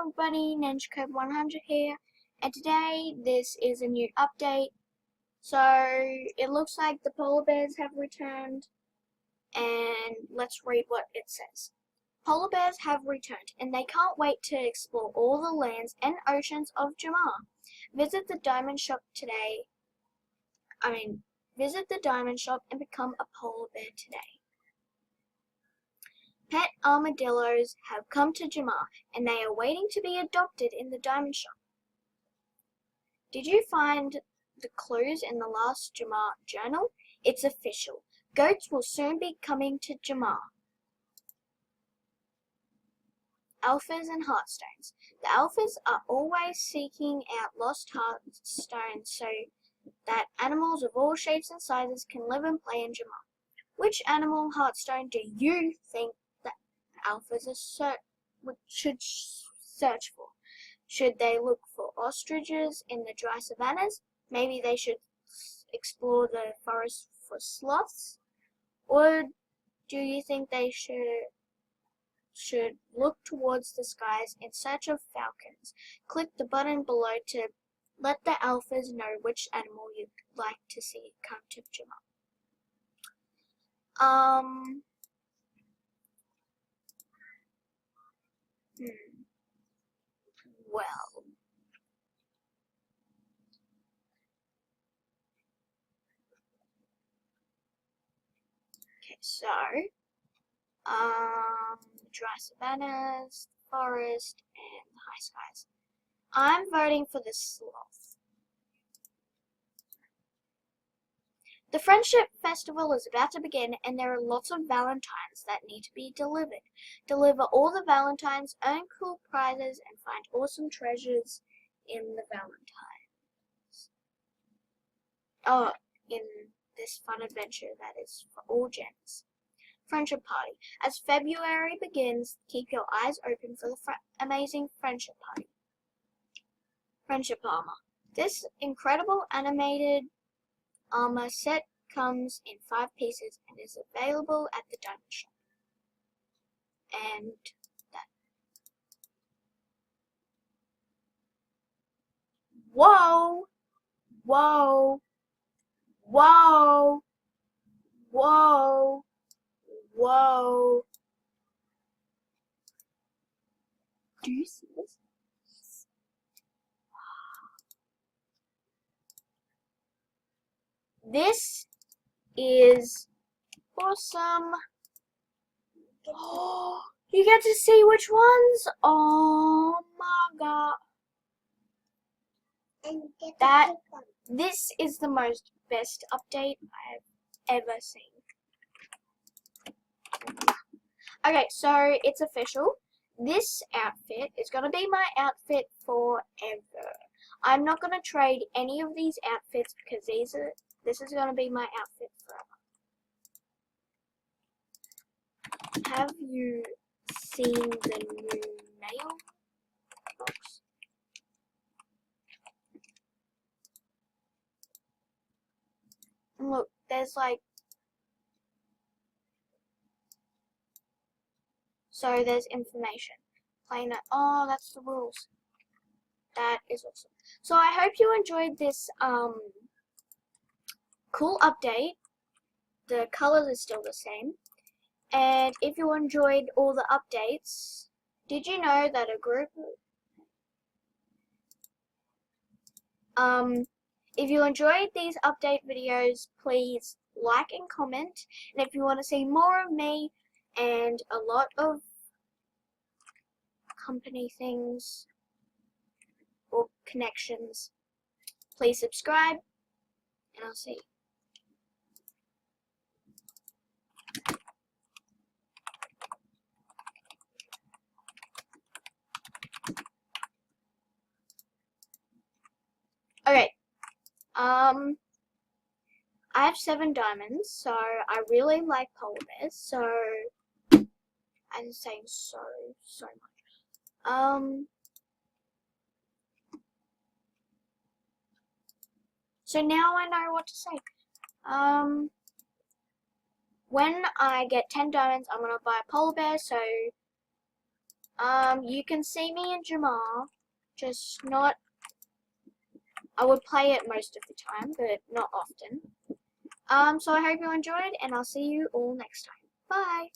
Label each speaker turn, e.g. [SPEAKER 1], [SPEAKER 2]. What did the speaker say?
[SPEAKER 1] everybody, NinjaCode100 here, and today this is a new update. So it looks like the polar bears have returned, and let's read what it says. Polar bears have returned, and they can't wait to explore all the lands and oceans of Jamar. Visit the diamond shop today. Visit the diamond shop and become a polar bear today. Pet armadillos have come to Jamar, and they are waiting to be adopted in the diamond shop. Did you find the clues in the last Jamar journal? It's official. Goats will soon be coming to Jamar. Alphas and Heartstones. The Alphas are always seeking out lost Heartstones so that animals of all shapes and sizes can live and play in Jamar. Which animal Heartstone do you think that Alphas should search for? Should they look for ostriches in the dry savannas? Maybe they should explore the forest for sloths? Or do you think they should look towards the skies in search of falcons? Click the button below to let the Alphas know which animal you'd like to see come to Jamar. Well, okay, so, dry savannas, forest, and the high skies. I'm voting for the sloth. The Friendship Festival is about to begin, and there are lots of valentines that need to be delivered. Deliver all the valentines, earn cool prizes, and find awesome treasures in the valentines. In this fun adventure that is for all gens. Friendship Party. As February begins, keep your eyes open for the amazing Friendship Party. Friendship Armor. This incredible animated armor set comes in 5 pieces and is available at the diamond shop. And that. Whoa! Whoa! Whoa! Whoa! Whoa! Do you see this? This is awesome. Oh, you get to see which ones? Oh my god. This is the best update I have ever seen. Okay, so it's official. This outfit is going to be my outfit forever. I'm not going to trade any of these outfits because this is going to be my outfit forever. Have you seen the new mailbox? And look, there's like... So there's information. Plain. Oh, that's the rules. That is awesome. So I hope you enjoyed this cool update. The colors are still the same. And if you enjoyed all the updates, did you know that if you enjoyed these update videos, please like and comment. And if you want to see more of me and a lot of company things or connections, please subscribe, and I'll see you. Okay, I have 7 diamonds, so I really like polar bears, so I'm saying so much. So now I know what to say. When I get 10 diamonds, I'm gonna buy a polar bear, so You can see me in Jamaa, just not. I would play it most of the time, but not often. So I hope you enjoyed, and I'll see you all next time. Bye!